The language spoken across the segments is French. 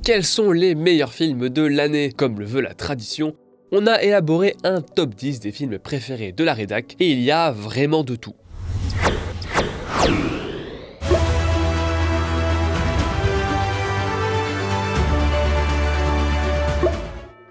quels sont les meilleurs films de l'année. Comme le veut la tradition, on a élaboré un top 10 des films préférés de la rédac et il y a vraiment de tout.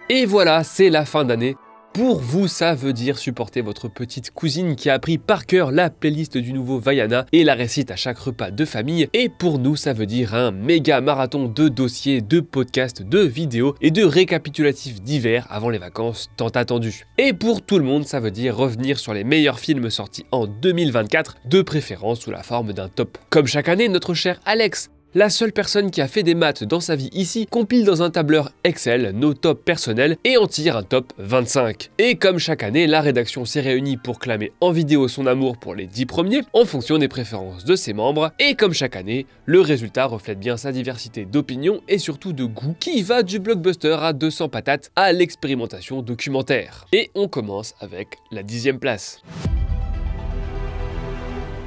Et voilà, c'est la fin d'année. Pour vous, ça veut dire supporter votre petite cousine qui a appris par cœur la playlist du nouveau Vaiana et la récite à chaque repas de famille. Et pour nous, ça veut dire un méga marathon de dossiers, de podcasts, de vidéos et de récapitulatifs divers avant les vacances tant attendues. Et pour tout le monde, ça veut dire revenir sur les meilleurs films sortis en 2024, de préférence sous la forme d'un top. Comme chaque année, notre cher Alex, la seule personne qui a fait des maths dans sa vie ici, compile dans un tableur Excel nos tops personnels et en tire un top 25. Et comme chaque année, la rédaction s'est réunie pour clamer en vidéo son amour pour les 10 premiers en fonction des préférences de ses membres. Et comme chaque année, le résultat reflète bien sa diversité d'opinions et surtout de goût qui va du blockbuster à 200 patates à l'expérimentation documentaire. Et on commence avec la 10e place.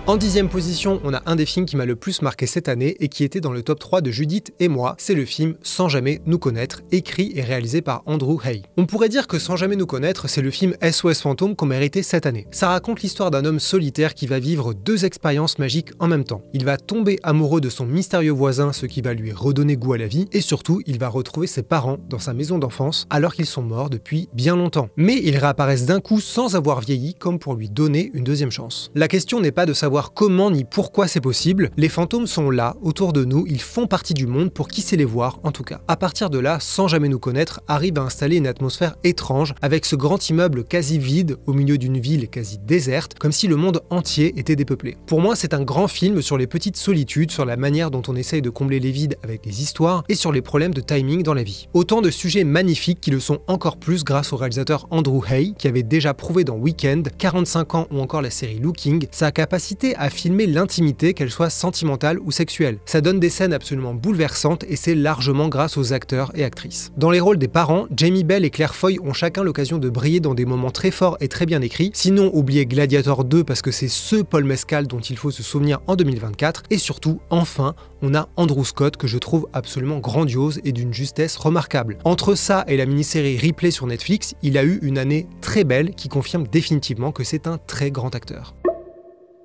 En 10e position, on a un des films qui m'a le plus marqué cette année et qui était dans le top 3 de Judith et moi, c'est le film Sans jamais nous connaître, écrit et réalisé par Andrew Hay. On pourrait dire que Sans jamais nous connaître, c'est le film SOS Fantôme qu'on méritait cette année. Ça raconte l'histoire d'un homme solitaire qui va vivre deux expériences magiques en même temps. Il va tomber amoureux de son mystérieux voisin, ce qui va lui redonner goût à la vie, et surtout, il va retrouver ses parents dans sa maison d'enfance alors qu'ils sont morts depuis bien longtemps. Mais ils réapparaissent d'un coup sans avoir vieilli, comme pour lui donner une deuxième chance. La question n'est pas de savoir comment ni pourquoi c'est possible, les fantômes sont là, autour de nous, ils font partie du monde pour qui sait les voir en tout cas. À partir de là, Sans jamais nous connaître, arrive à installer une atmosphère étrange avec ce grand immeuble quasi vide au milieu d'une ville quasi déserte, comme si le monde entier était dépeuplé. Pour moi, c'est un grand film sur les petites solitudes, sur la manière dont on essaye de combler les vides avec des histoires et sur les problèmes de timing dans la vie. Autant de sujets magnifiques qui le sont encore plus grâce au réalisateur Andrew Hay, qui avait déjà prouvé dans Weekend, 45 ans ou encore la série Looking, sa capacité à filmer l'intimité, qu'elle soit sentimentale ou sexuelle. Ça donne des scènes absolument bouleversantes et c'est largement grâce aux acteurs et actrices. Dans les rôles des parents, Jamie Bell et Claire Foy ont chacun l'occasion de briller dans des moments très forts et très bien écrits. Sinon, oubliez Gladiator 2 parce que c'est ce Paul Mescal dont il faut se souvenir en 2024. Et surtout, enfin, on a Andrew Scott que je trouve absolument grandiose et d'une justesse remarquable. Entre ça et la mini-série Ripley sur Netflix, il a eu une année très belle qui confirme définitivement que c'est un très grand acteur.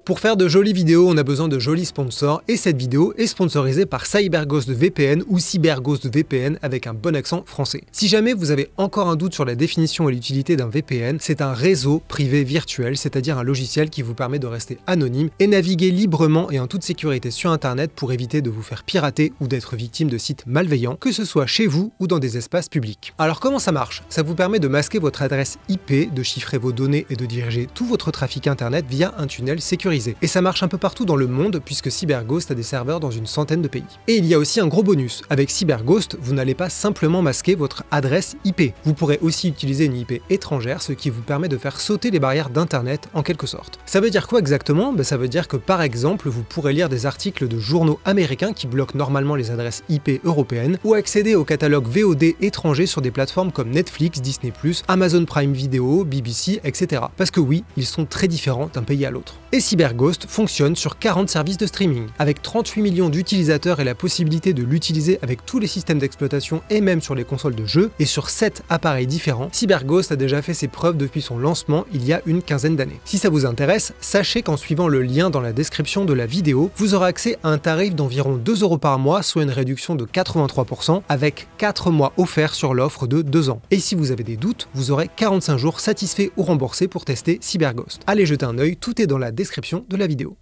Pour faire de jolies vidéos, on a besoin de jolis sponsors et cette vidéo est sponsorisée par CyberGhost VPN ou CyberGhost VPN avec un bon accent français. Si jamais vous avez encore un doute sur la définition et l'utilité d'un VPN, c'est un réseau privé virtuel, c'est-à-dire un logiciel qui vous permet de rester anonyme et naviguer librement et en toute sécurité sur Internet pour éviter de vous faire pirater ou d'être victime de sites malveillants, que ce soit chez vous ou dans des espaces publics. Alors comment ça marche? Ça vous permet de masquer votre adresse IP, de chiffrer vos données et de diriger tout votre trafic Internet via un tunnel sécurisé. Et ça marche un peu partout dans le monde puisque CyberGhost a des serveurs dans une centaine de pays. Et il y a aussi un gros bonus. Avec CyberGhost, vous n'allez pas simplement masquer votre adresse IP. Vous pourrez aussi utiliser une IP étrangère, ce qui vous permet de faire sauter les barrières d'Internet en quelque sorte. Ça veut dire quoi exactement? Ça veut dire que par exemple, vous pourrez lire des articles de journaux américains qui bloquent normalement les adresses IP européennes ou accéder au catalogue VOD étranger sur des plateformes comme Netflix, Disney+, Amazon Prime Video, BBC, etc. Parce que oui, ils sont très différents d'un pays à l'autre. Et CyberGhost fonctionne sur 40 services de streaming. Avec 38 millions d'utilisateurs et la possibilité de l'utiliser avec tous les systèmes d'exploitation et même sur les consoles de jeux, et sur 7 appareils différents, CyberGhost a déjà fait ses preuves depuis son lancement il y a une quinzaine d'années. Si ça vous intéresse, sachez qu'en suivant le lien dans la description de la vidéo, vous aurez accès à un tarif d'environ 2 € par mois, soit une réduction de 83%, avec 4 mois offerts sur l'offre de 2 ans. Et si vous avez des doutes, vous aurez 45 jours satisfaits ou remboursés pour tester CyberGhost. Allez jeter un œil, tout est dans la description de la vidéo.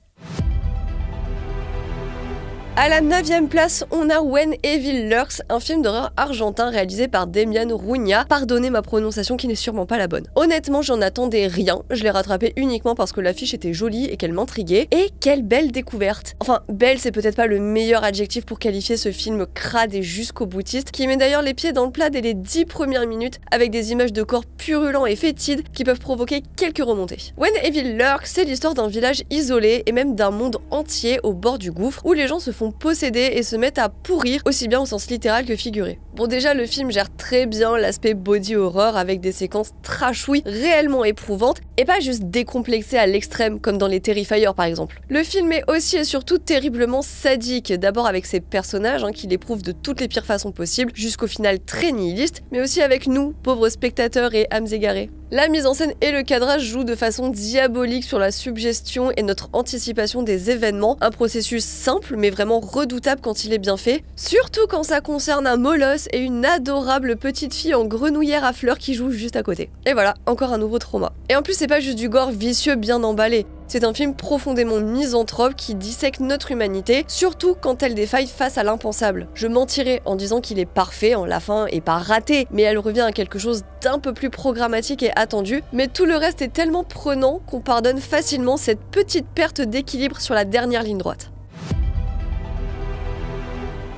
À la 9e place, on a When Evil Lurks, un film d'horreur argentin réalisé par Demian Ruña. Pardonnez ma prononciation qui n'est sûrement pas la bonne. Honnêtement, j'en attendais rien. Je l'ai rattrapé uniquement parce que l'affiche était jolie et qu'elle m'intriguait. Et quelle belle découverte. Enfin, belle, c'est peut-être pas le meilleur adjectif pour qualifier ce film crade et jusqu'au boutiste, qui met d'ailleurs les pieds dans le plat dès les 10 premières minutes, avec des images de corps purulents et fétides qui peuvent provoquer quelques remontées. When Evil Lurks, c'est l'histoire d'un village isolé et même d'un monde entier au bord du gouffre, où les gens se font posséder et se mettent à pourrir, aussi bien au sens littéral que figuré. Bon déjà le film gère très bien l'aspect body horror avec des séquences trashouilles réellement éprouvantes et pas juste décomplexées à l'extrême comme dans les Terrifier par exemple. Le film est aussi et surtout terriblement sadique, d'abord avec ses personnages qui l'éprouvent de toutes les pires façons possibles jusqu'au final très nihiliste, mais aussi avec nous, pauvres spectateurs et âmes égarées. La mise en scène et le cadrage jouent de façon diabolique sur la suggestion et notre anticipation des événements, un processus simple mais vraiment redoutable quand il est bien fait, surtout quand ça concerne un molosse et une adorable petite fille en grenouillère à fleurs qui joue juste à côté. Et voilà, encore un nouveau trauma. Et en plus c'est pas juste du gore vicieux bien emballé, c'est un film profondément misanthrope qui dissèque notre humanité, surtout quand elle défaille face à l'impensable. Je mentirais en disant qu'il est parfait, la fin est pas ratée, mais elle revient à quelque chose d'un peu plus programmatique et attendu, mais tout le reste est tellement prenant qu'on pardonne facilement cette petite perte d'équilibre sur la dernière ligne droite.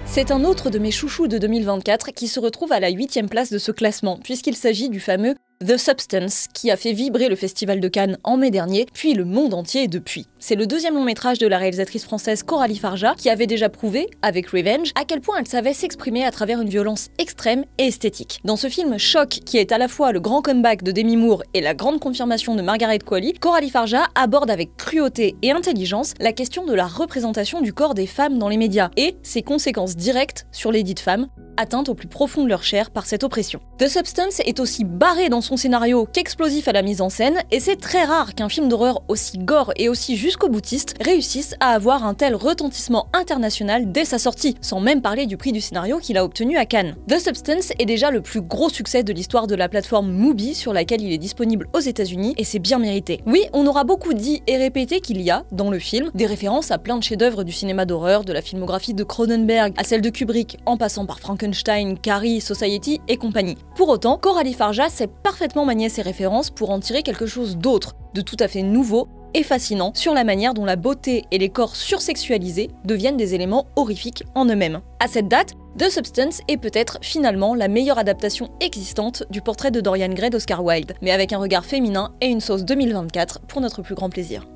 C'est un autre de mes chouchous de 2024 qui se retrouve à la 8e place de ce classement, puisqu'il s'agit du fameux The Substance, qui a fait vibrer le Festival de Cannes en mai dernier, puis le monde entier depuis. C'est le deuxième long métrage de la réalisatrice française Coralie Farja, qui avait déjà prouvé, avec Revenge, à quel point elle savait s'exprimer à travers une violence extrême et esthétique. Dans ce film Choc, qui est à la fois le grand comeback de Demi Moore et la grande confirmation de Margaret Qualley, Coralie Farja aborde avec cruauté et intelligence la question de la représentation du corps des femmes dans les médias et ses conséquences directes sur les dites femmes, atteintes au plus profond de leur chair par cette oppression. The Substance est aussi barré dans son scénario qu'explosif à la mise en scène, et c'est très rare qu'un film d'horreur aussi gore et aussi jusqu'au boutiste réussisse à avoir un tel retentissement international dès sa sortie, sans même parler du prix du scénario qu'il a obtenu à Cannes. The Substance est déjà le plus gros succès de l'histoire de la plateforme Mubi sur laquelle il est disponible aux États-Unis, et c'est bien mérité. Oui, on aura beaucoup dit et répété qu'il y a, dans le film, des références à plein de chefs-d'œuvre du cinéma d'horreur, de la filmographie de Cronenberg à celle de Kubrick, en passant par Frankenstein, Carrie, Society et compagnie. Pour autant, Coralie Farja sait parfaitement manier ses références pour en tirer quelque chose d'autre, de tout à fait nouveau et fascinant sur la manière dont la beauté et les corps sursexualisés deviennent des éléments horrifiques en eux-mêmes. À cette date, The Substance est peut-être finalement la meilleure adaptation existante du portrait de Dorian Gray d'Oscar Wilde, mais avec un regard féminin et une sauce 2024 pour notre plus grand plaisir.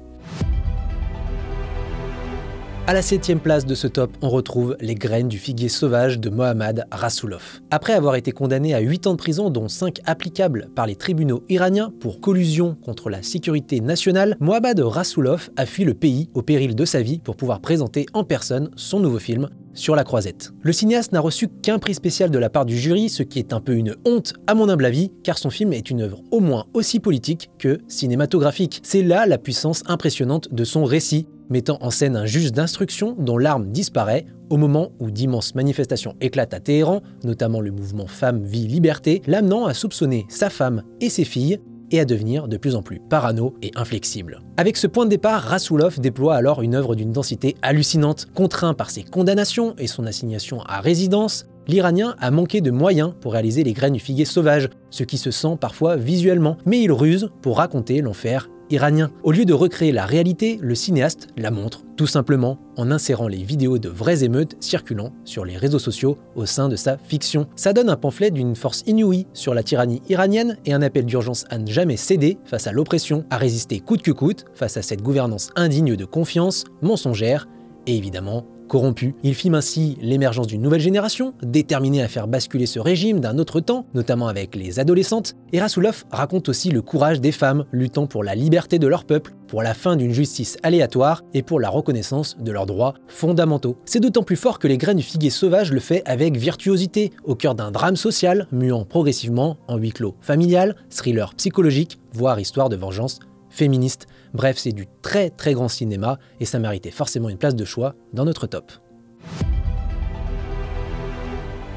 À la 7e place de ce top, on retrouve Les graines du figuier sauvage de Mohammad Rasoulof. Après avoir été condamné à 8 ans de prison, dont 5 applicables par les tribunaux iraniens pour collusion contre la sécurité nationale, Mohammad Rasoulof a fui le pays au péril de sa vie pour pouvoir présenter en personne son nouveau film, Sur la croisette. Le cinéaste n'a reçu qu'un prix spécial de la part du jury, ce qui est un peu une honte à mon humble avis, car son film est une œuvre au moins aussi politique que cinématographique. C'est là la puissance impressionnante de son récit, mettant en scène un juge d'instruction dont l'arme disparaît au moment où d'immenses manifestations éclatent à Téhéran, notamment le mouvement Femmes, Vie, Liberté, l'amenant à soupçonner sa femme et ses filles et à devenir de plus en plus parano et inflexible. Avec ce point de départ, Rasoulof déploie alors une œuvre d'une densité hallucinante. Contraint par ses condamnations et son assignation à résidence, l'Iranien a manqué de moyens pour réaliser Les graines du figuier sauvage, ce qui se sent parfois visuellement, mais il ruse pour raconter l'enfer iranien. Au lieu de recréer la réalité, le cinéaste la montre, tout simplement en insérant les vidéos de vraies émeutes circulant sur les réseaux sociaux au sein de sa fiction. Ça donne un pamphlet d'une force inouïe sur la tyrannie iranienne et un appel d'urgence à ne jamais céder face à l'oppression, à résister coûte que coûte face à cette gouvernance indigne de confiance, mensongère et évidemment corrompu. Il filme ainsi l'émergence d'une nouvelle génération, déterminée à faire basculer ce régime d'un autre temps, notamment avec les adolescentes. Et Rasoulof raconte aussi le courage des femmes luttant pour la liberté de leur peuple, pour la fin d'une justice aléatoire et pour la reconnaissance de leurs droits fondamentaux. C'est d'autant plus fort que Les graines du figuier sauvage le fait avec virtuosité, au cœur d'un drame social, muant progressivement en huis clos familial, thriller psychologique, voire histoire de vengeance féministe. Bref, c'est du très très grand cinéma et ça méritait forcément une place de choix dans notre top.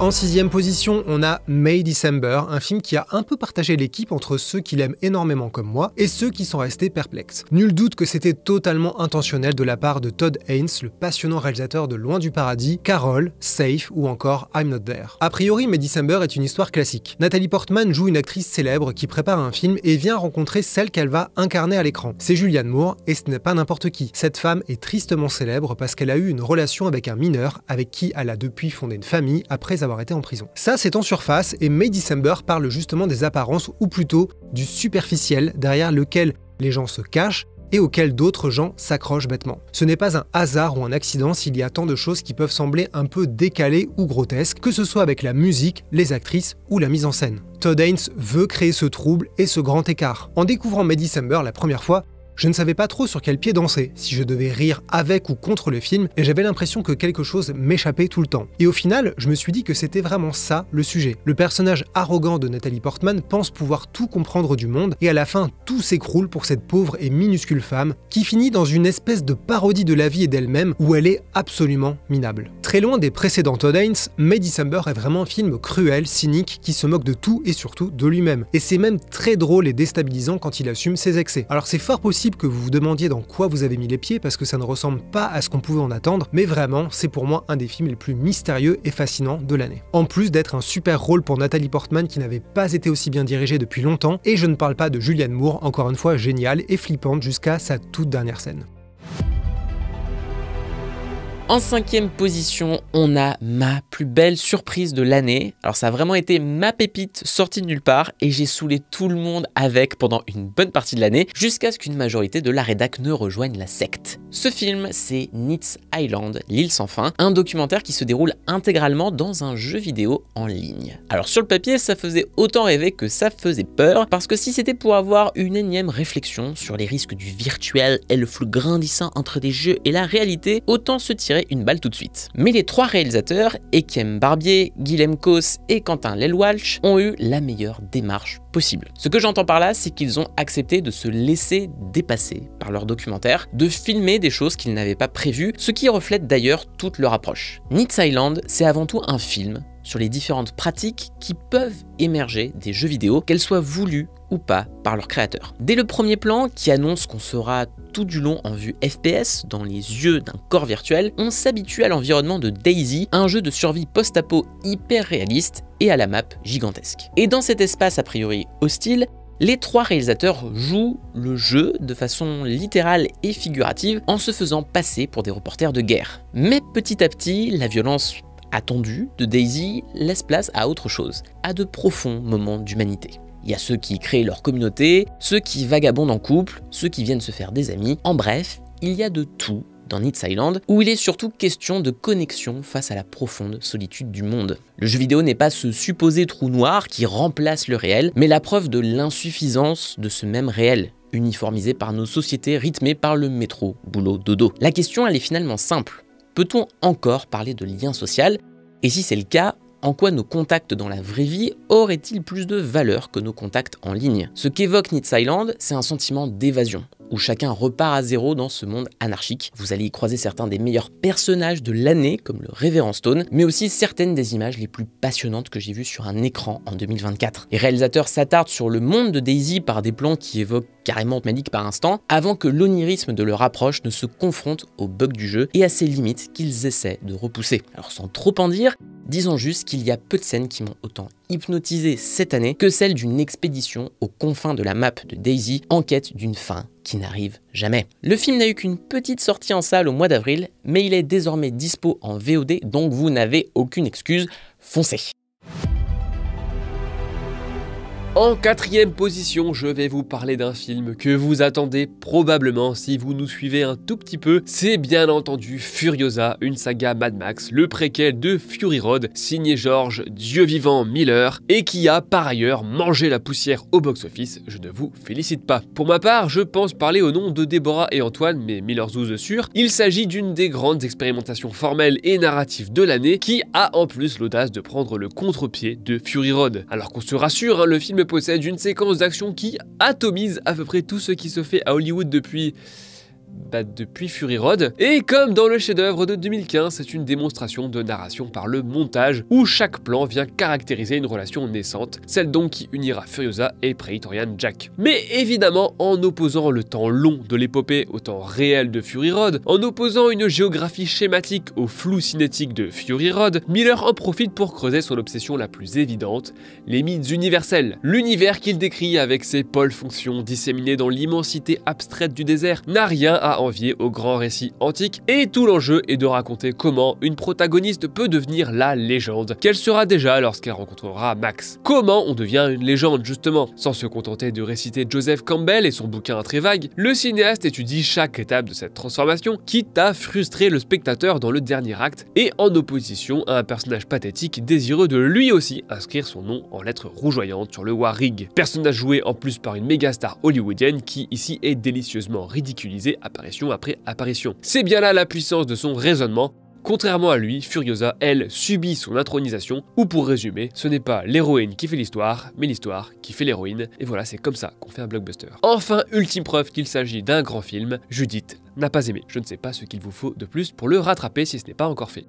En 6e position, on a May December, un film qui a un peu partagé l'équipe entre ceux qui l'aiment énormément comme moi et ceux qui sont restés perplexes. Nul doute que c'était totalement intentionnel de la part de Todd Haynes, le passionnant réalisateur de Loin du paradis, Carol, Safe ou encore I'm Not There. A priori, May December est une histoire classique. Natalie Portman joue une actrice célèbre qui prépare un film et vient rencontrer celle qu'elle va incarner à l'écran. C'est Julianne Moore et ce n'est pas n'importe qui. Cette femme est tristement célèbre parce qu'elle a eu une relation avec un mineur avec qui elle a depuis fondé une famille après avoir été en prison. Ça, c'est en surface et May December parle justement des apparences ou plutôt du superficiel derrière lequel les gens se cachent et auquel d'autres gens s'accrochent bêtement. Ce n'est pas un hasard ou un accident s'il y a tant de choses qui peuvent sembler un peu décalées ou grotesques, que ce soit avec la musique, les actrices ou la mise en scène. Todd Haynes veut créer ce trouble et ce grand écart. En découvrant May-December la première fois, je ne savais pas trop sur quel pied danser, si je devais rire avec ou contre le film, et j'avais l'impression que quelque chose m'échappait tout le temps. Et au final, je me suis dit que c'était vraiment ça le sujet. Le personnage arrogant de Natalie Portman pense pouvoir tout comprendre du monde, et à la fin, tout s'écroule pour cette pauvre et minuscule femme, qui finit dans une espèce de parodie de la vie et d'elle-même, où elle est absolument minable. Très loin des précédents Todd Haynes, May-December est vraiment un film cruel, cynique, qui se moque de tout et surtout de lui-même. Et c'est même très drôle et déstabilisant quand il assume ses excès. Alors c'est fort possible que vous vous demandiez dans quoi vous avez mis les pieds parce que ça ne ressemble pas à ce qu'on pouvait en attendre, mais vraiment, c'est pour moi un des films les plus mystérieux et fascinants de l'année. En plus d'être un super rôle pour Natalie Portman qui n'avait pas été aussi bien dirigée depuis longtemps, et je ne parle pas de Julianne Moore, encore une fois géniale et flippante jusqu'à sa toute dernière scène. En 5e position, on a ma plus belle surprise de l'année. Alors ça a vraiment été ma pépite sortie de nulle part et j'ai saoulé tout le monde avec pendant une bonne partie de l'année jusqu'à ce qu'une majorité de la rédac ne rejoigne la secte. Ce film, c'est Needs Island, l'île sans fin, un documentaire qui se déroule intégralement dans un jeu vidéo en ligne. Alors sur le papier, ça faisait autant rêver que ça faisait peur parce que si c'était pour avoir une énième réflexion sur les risques du virtuel et le flou grandissant entre des jeux et la réalité, autant se tirer une balle tout de suite. Mais les 3 réalisateurs, Ekiem Barbier, Guillaume Cos et Quentin Lelwalch, ont eu la meilleure démarche possible. Ce que j'entends par là, c'est qu'ils ont accepté de se laisser dépasser par leur documentaire, de filmer des choses qu'ils n'avaient pas prévues, ce qui reflète d'ailleurs toute leur approche. Needs Island, c'est avant tout un film sur les différentes pratiques qui peuvent émerger des jeux vidéo, qu'elles soient voulues ou pas par leurs créateurs. Dès le premier plan, qui annonce qu'on sera tout du long en vue FPS, dans les yeux d'un corps virtuel, on s'habitue à l'environnement de DayZ, un jeu de survie post-apo hyper réaliste et à la map gigantesque. Et dans cet espace a priori hostile, les 3 réalisateurs jouent le jeu de façon littérale et figurative en se faisant passer pour des reporters de guerre. Mais petit à petit, la violence attendue de DayZ laisse place à autre chose, à de profonds moments d'humanité. Il y a ceux qui créent leur communauté, ceux qui vagabondent en couple, ceux qui viennent se faire des amis. En bref, il y a de tout dans Needs Island, où il est surtout question de connexion face à la profonde solitude du monde. Le jeu vidéo n'est pas ce supposé trou noir qui remplace le réel, mais la preuve de l'insuffisance de ce même réel, uniformisé par nos sociétés rythmées par le métro, boulot, dodo. La question, elle est finalement simple. Peut-on encore parler de lien social? Et si c'est le cas, en quoi nos contacts dans la vraie vie auraient-ils plus de valeur que nos contacts en ligne? Ce qu'évoque Needs Island, c'est un sentiment d'évasion, où chacun repart à zéro dans ce monde anarchique. Vous allez y croiser certains des meilleurs personnages de l'année, comme le Révérend Stone, mais aussi certaines des images les plus passionnantes que j'ai vues sur un écran en 2024. Les réalisateurs s'attardent sur le monde de DayZ par des plans qui évoquent carrément Manic par instant, avant que l'onirisme de leur approche ne se confronte aux bugs du jeu et à ses limites qu'ils essaient de repousser. Alors sans trop en dire, disons juste qu'il y a peu de scènes qui m'ont autant hypnotisé cette année que celle d'une expédition aux confins de la map de DayZ en quête d'une fin qui n'arrive jamais. Le film n'a eu qu'une petite sortie en salle au mois d'avril, mais il est désormais dispo en VOD, donc vous n'avez aucune excuse, foncez. En 4e position, je vais vous parler d'un film que vous attendez probablement si vous nous suivez un tout petit peu. C'est bien entendu Furiosa, une saga Mad Max, le préquel de Fury Road, signé George Dieu vivant Miller, et qui a par ailleurs mangé la poussière au box-office. Je ne vous félicite pas. Pour ma part, je pense parler au nom de Déborah et Antoine, mais Miller Zouz sûr. Il s'agit d'une des grandes expérimentations formelles et narratives de l'année, qui a en plus l'audace de prendre le contre-pied de Fury Road. Alors qu'on se rassure, le film possède une séquence d'action qui atomise à peu près tout ce qui se fait à Hollywood depuis Fury Road. Et comme dans le chef-d'œuvre de 2015, c'est une démonstration de narration par le montage, où chaque plan vient caractériser une relation naissante, celle donc qui unira Furiosa et Praetorian Jack. Mais évidemment, en opposant le temps long de l'épopée au temps réel de Fury Road, en opposant une géographie schématique au flou cinétique de Fury Road, Miller en profite pour creuser son obsession la plus évidente, les mythes universels. L'univers qu'il décrit avec ses pôles fonctions disséminés dans l'immensité abstraite du désert n'a rien à à envier aux grands récits antiques, et tout l'enjeu est de raconter comment une protagoniste peut devenir la légende qu'elle sera déjà lorsqu'elle rencontrera Max. Comment on devient une légende justement? Sans se contenter de réciter Joseph Campbell et son bouquin très vague, le cinéaste étudie chaque étape de cette transformation, quitte à frustrer le spectateur dans le dernier acte, et en opposition à un personnage pathétique désireux de lui aussi inscrire son nom en lettres rougeoyantes sur le Warrig. Personnage joué en plus par une méga star hollywoodienne qui ici est délicieusement ridiculisée apparition après apparition. C'est bien là la puissance de son raisonnement. Contrairement à lui, Furiosa, elle, subit son intronisation, ou pour résumer, ce n'est pas l'héroïne qui fait l'histoire, mais l'histoire qui fait l'héroïne, et voilà, c'est comme ça qu'on fait un blockbuster. Enfin, ultime preuve qu'il s'agit d'un grand film, Judith n'a pas aimé. Je ne sais pas ce qu'il vous faut de plus pour le rattraper si ce n'est pas encore fait.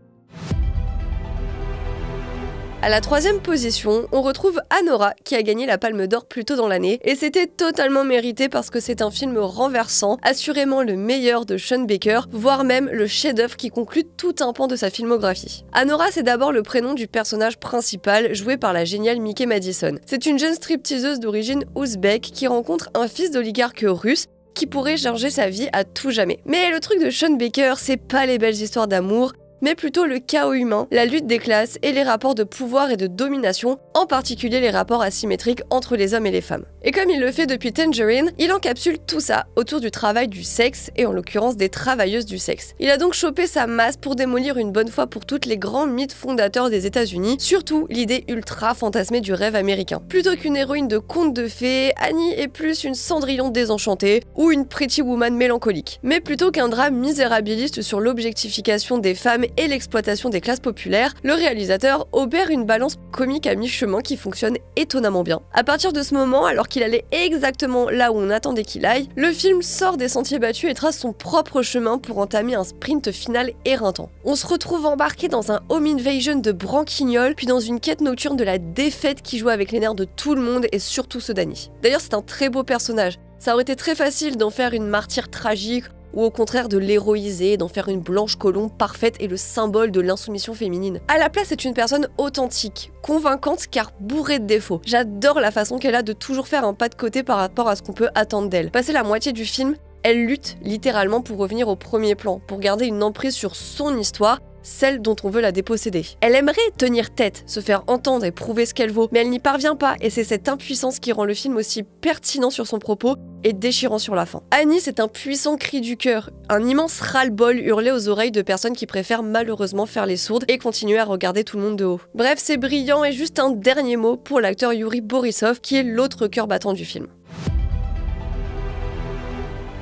À la 3e position, on retrouve Anora qui a gagné la Palme d'Or plus tôt dans l'année et c'était totalement mérité parce que c'est un film renversant, assurément le meilleur de Sean Baker, voire même le chef-d'œuvre qui conclut tout un pan de sa filmographie. Anora, c'est d'abord le prénom du personnage principal joué par la géniale Mickey Madison. C'est une jeune stripteaseuse d'origine ouzbek qui rencontre un fils d'oligarque russe qui pourrait changer sa vie à tout jamais. Mais le truc de Sean Baker, c'est pas les belles histoires d'amour, mais plutôt le chaos humain, la lutte des classes et les rapports de pouvoir et de domination, en particulier les rapports asymétriques entre les hommes et les femmes. Et comme il le fait depuis Tangerine, il encapsule tout ça autour du travail du sexe, et en l'occurrence des travailleuses du sexe. Il a donc chopé sa masse pour démolir une bonne fois pour toutes les grands mythes fondateurs des États-Unis, surtout l'idée ultra fantasmée du rêve américain. Plutôt qu'une héroïne de contes de fées, Annie est plus une Cendrillon désenchantée ou une Pretty Woman mélancolique. Mais plutôt qu'un drame misérabiliste sur l'objectification des femmes et l'exploitation des classes populaires, le réalisateur opère une balance comique à mi-chemin qui fonctionne étonnamment bien. À partir de ce moment, alors qu'il allait exactement là où on attendait qu'il aille, le film sort des sentiers battus et trace son propre chemin pour entamer un sprint final éreintant. On se retrouve embarqué dans un home invasion de branquignoles, puis dans une quête nocturne de la défaite qui joue avec les nerfs de tout le monde et surtout ceux d'Annie. D'ailleurs, c'est un très beau personnage. Ça aurait été très facile d'en faire une martyre tragique, ou au contraire de l'héroïser, d'en faire une blanche colombe parfaite et le symbole de l'insoumission féminine. À la place, c'est une personne authentique, convaincante car bourrée de défauts. J'adore la façon qu'elle a de toujours faire un pas de côté par rapport à ce qu'on peut attendre d'elle. Passé la moitié du film, elle lutte littéralement pour revenir au premier plan, pour garder une emprise sur son histoire, celle dont on veut la déposséder. Elle aimerait tenir tête, se faire entendre et prouver ce qu'elle vaut, mais elle n'y parvient pas, et c'est cette impuissance qui rend le film aussi pertinent sur son propos et déchirant sur la fin. Annie, c'est un puissant cri du cœur, un immense ras-le-bol hurlé aux oreilles de personnes qui préfèrent malheureusement faire les sourdes et continuer à regarder tout le monde de haut. Bref, c'est brillant, et juste un dernier mot pour l'acteur Yuri Borisov, qui est l'autre cœur battant du film.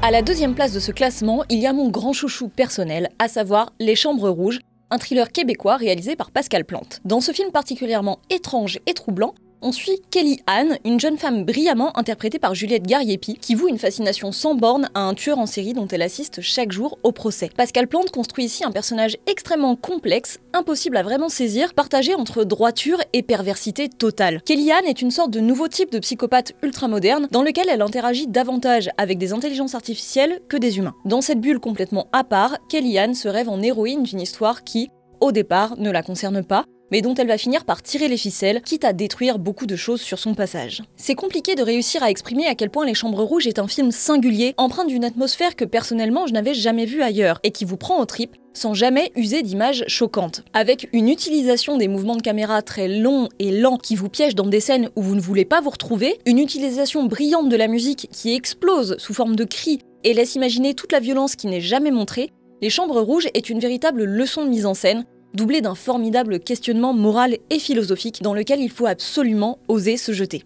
À la 2e place de ce classement, il y a mon grand chouchou personnel, à savoir Les Chambres Rouges, un thriller québécois réalisé par Pascal Plante. Dans ce film particulièrement étrange et troublant, on suit Kelly Ann, une jeune femme brillamment interprétée par Juliette Gariepi, qui voue une fascination sans borne à un tueur en série dont elle assiste chaque jour au procès. Pascal Plante construit ici un personnage extrêmement complexe, impossible à vraiment saisir, partagé entre droiture et perversité totale. Kelly Ann est une sorte de nouveau type de psychopathe ultramoderne dans lequel elle interagit davantage avec des intelligences artificielles que des humains. Dans cette bulle complètement à part, Kelly Ann se rêve en héroïne d'une histoire qui, au départ, ne la concerne pas, mais dont elle va finir par tirer les ficelles, quitte à détruire beaucoup de choses sur son passage. C'est compliqué de réussir à exprimer à quel point Les Chambres Rouges est un film singulier, empreint d'une atmosphère que personnellement je n'avais jamais vue ailleurs, et qui vous prend aux tripes, sans jamais user d'images choquantes. Avec une utilisation des mouvements de caméra très longs et lents qui vous piègent dans des scènes où vous ne voulez pas vous retrouver, une utilisation brillante de la musique qui explose sous forme de cris et laisse imaginer toute la violence qui n'est jamais montrée, Les Chambres Rouges est une véritable leçon de mise en scène, doublé d'un formidable questionnement moral et philosophique dans lequel il faut absolument oser se jeter.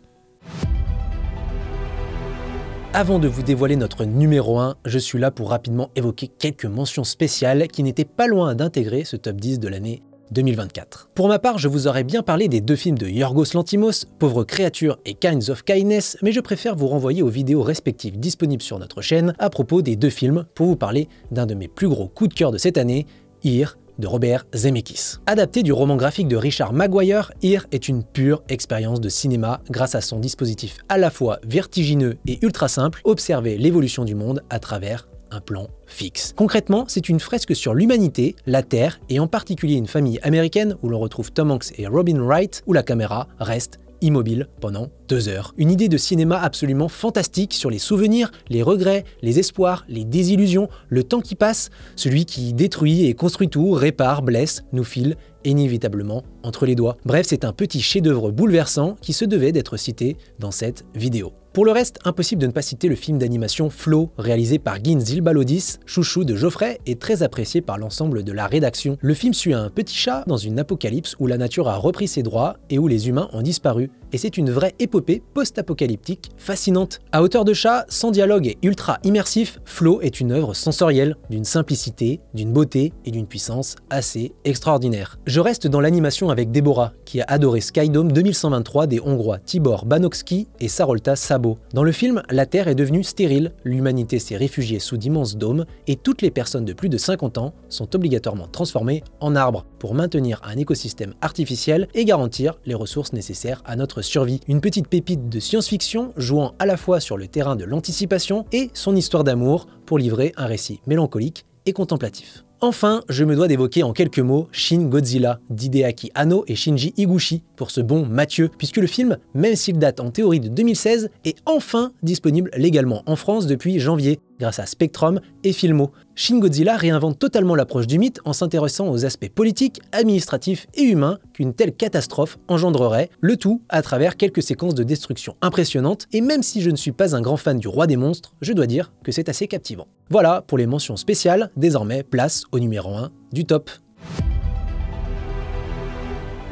Avant de vous dévoiler notre numéro 1, je suis là pour rapidement évoquer quelques mentions spéciales qui n'étaient pas loin d'intégrer ce top 10 de l'année 2024. Pour ma part, je vous aurais bien parlé des 2 films de Yorgos Lanthimos, Pauvres créatures et Kinds of Kindness, mais je préfère vous renvoyer aux vidéos respectives disponibles sur notre chaîne à propos des 2 films pour vous parler d'un de mes plus gros coups de cœur de cette année, Here, de Robert Zemeckis. Adapté du roman graphique de Richard Maguire, Here est une pure expérience de cinéma grâce à son dispositif à la fois vertigineux et ultra simple, observer l'évolution du monde à travers un plan fixe. Concrètement, c'est une fresque sur l'humanité, la Terre et en particulier une famille américaine où l'on retrouve Tom Hanks et Robin Wright, où la caméra reste immobile pendant 2 heures. Une idée de cinéma absolument fantastique sur les souvenirs, les regrets, les espoirs, les désillusions, le temps qui passe, celui qui détruit et construit tout, répare, blesse, nous file inévitablement entre les doigts. Bref, c'est un petit chef-d'œuvre bouleversant qui se devait d'être cité dans cette vidéo. Pour le reste, impossible de ne pas citer le film d'animation Flow, réalisé par Guin Zilbalodis, chouchou de Geoffrey et très apprécié par l'ensemble de la rédaction. Le film suit un petit chat dans une apocalypse où la nature a repris ses droits et où les humains ont disparu. Et c'est une vraie épopée post-apocalyptique fascinante. À hauteur de chat, sans dialogue et ultra immersif, Flow est une œuvre sensorielle, d'une simplicité, d'une beauté et d'une puissance assez extraordinaire. Je reste dans l'animation avec Déborah, qui a adoré Skydome 2123 des Hongrois Tibor Banowski et Sarolta Sabo. Dans le film, la Terre est devenue stérile, l'humanité s'est réfugiée sous d'immenses dômes et toutes les personnes de plus de 50 ans sont obligatoirement transformées en arbres pour maintenir un écosystème artificiel et garantir les ressources nécessaires à notre survie. Une petite pépite de science-fiction jouant à la fois sur le terrain de l'anticipation et son histoire d'amour pour livrer un récit mélancolique et contemplatif. Enfin, je me dois d'évoquer en quelques mots Shin Godzilla d'Hideaki Anno et Shinji Higuchi pour ce bon Mathieu, puisque le film, même s'il date en théorie de 2016, est enfin disponible légalement en France depuis janvier, grâce à Spectrum et Filmo. Shin Godzilla réinvente totalement l'approche du mythe en s'intéressant aux aspects politiques, administratifs et humains qu'une telle catastrophe engendrerait, le tout à travers quelques séquences de destruction impressionnantes, et même si je ne suis pas un grand fan du roi des monstres, je dois dire que c'est assez captivant. Voilà pour les mentions spéciales, désormais place au numéro 1 du top.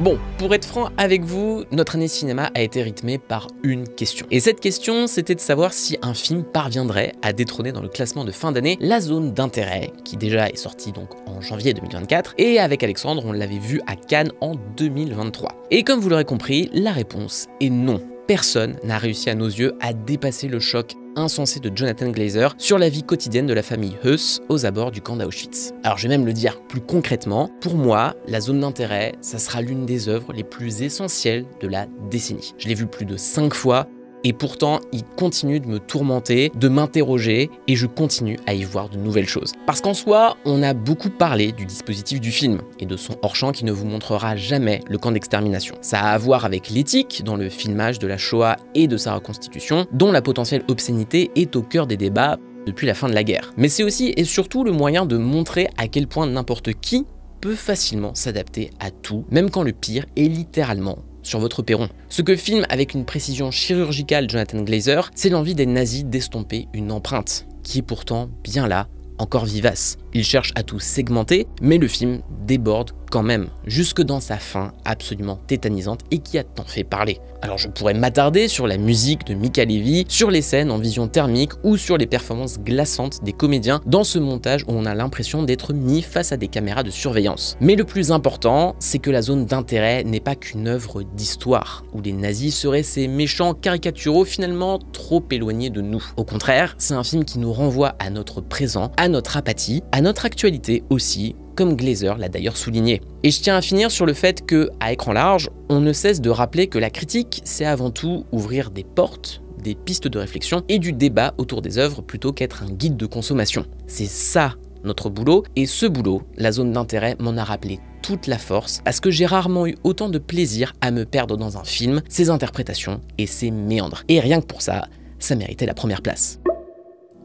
Bon, pour être franc avec vous, notre année cinéma a été rythmée par une question. Et cette question, c'était de savoir si un film parviendrait à détrôner dans le classement de fin d'année La Zone d'intérêt, qui déjà est sorti donc en janvier 2024, et avec Alexandre, on l'avait vu à Cannes en 2023. Et comme vous l'aurez compris, la réponse est non. Personne n'a réussi à nos yeux à dépasser le choc insensé de Jonathan Glazer sur la vie quotidienne de la famille Heuss aux abords du camp d'Auschwitz. Alors je vais même le dire plus concrètement, pour moi, La Zone d'intérêt, ça sera l'une des œuvres les plus essentielles de la décennie. Je l'ai vu plus de 5 fois, et pourtant, il continue de me tourmenter, de m'interroger, et je continue à y voir de nouvelles choses. Parce qu'en soi, on a beaucoup parlé du dispositif du film, et de son hors-champ qui ne vous montrera jamais le camp d'extermination. Ça a à voir avec l'éthique dans le filmage de la Shoah et de sa reconstitution, dont la potentielle obscénité est au cœur des débats depuis la fin de la guerre. Mais c'est aussi et surtout le moyen de montrer à quel point n'importe qui peut facilement s'adapter à tout, même quand le pire est littéralement sur votre perron. Ce que filme avec une précision chirurgicale Jonathan Glazer, c'est l'envie des nazis d'estomper une empreinte, qui est pourtant bien là, encore vivace. Il cherche à tout segmenter, mais le film déborde quand même, jusque dans sa fin absolument tétanisante et qui a tant fait parler. Alors je pourrais m'attarder sur la musique de Mika Levi, sur les scènes en vision thermique ou sur les performances glaçantes des comédiens dans ce montage où on a l'impression d'être mis face à des caméras de surveillance. Mais le plus important, c'est que La Zone d'intérêt n'est pas qu'une œuvre d'histoire, où les nazis seraient ces méchants caricaturaux finalement trop éloignés de nous. Au contraire, c'est un film qui nous renvoie à notre présent, à notre apathie, à notre actualité aussi, comme Glazer l'a d'ailleurs souligné. Et je tiens à finir sur le fait que, à écran large, on ne cesse de rappeler que la critique, c'est avant tout ouvrir des portes, des pistes de réflexion et du débat autour des œuvres plutôt qu'être un guide de consommation. C'est ça notre boulot, et ce boulot, La Zone d'intérêt m'en a rappelé toute la force, parce que j'ai rarement eu autant de plaisir à me perdre dans un film, ses interprétations et ses méandres. Et rien que pour ça, ça méritait la première place.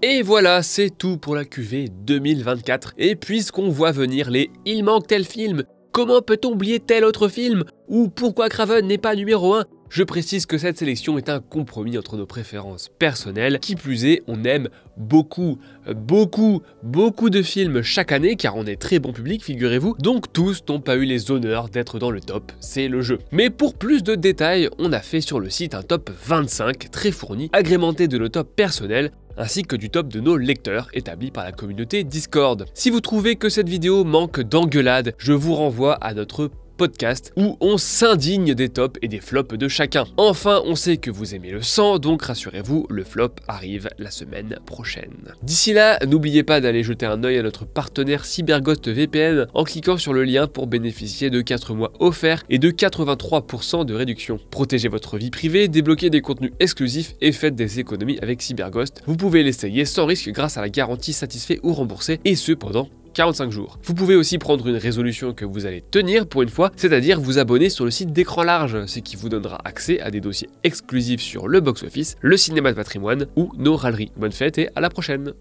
Et voilà, c'est tout pour la QV 2024. Et puisqu'on voit venir les « il manque tel film »,« comment peut-on oublier tel autre film » ou « pourquoi Craven n'est pas numéro 1 », je précise que cette sélection est un compromis entre nos préférences personnelles. Qui plus est, on aime beaucoup de films chaque année, car on est très bon public, figurez-vous, donc tous n'ont pas eu les honneurs d'être dans le top, c'est le jeu. Mais pour plus de détails, on a fait sur le site un top 25 très fourni, agrémenté de nos tops personnels, ainsi que du top de nos lecteurs établis par la communauté Discord. Si vous trouvez que cette vidéo manque d'engueulade, je vous renvoie à notre podcast où on s'indigne des tops et des flops de chacun. Enfin, on sait que vous aimez le sang, donc rassurez-vous, le flop arrive la semaine prochaine. D'ici là, n'oubliez pas d'aller jeter un œil à notre partenaire CyberGhost VPN en cliquant sur le lien pour bénéficier de 4 mois offerts et de 83% de réduction. Protégez votre vie privée, débloquez des contenus exclusifs et faites des économies avec CyberGhost. Vous pouvez l'essayer sans risque grâce à la garantie satisfait ou remboursé, et ce pendant 45 jours. Vous pouvez aussi prendre une résolution que vous allez tenir pour une fois, c'est-à-dire vous abonner sur le site d'Écran Large, ce qui vous donnera accès à des dossiers exclusifs sur le box-office, le cinéma de patrimoine ou nos râleries. Bonne fête et à la prochaine!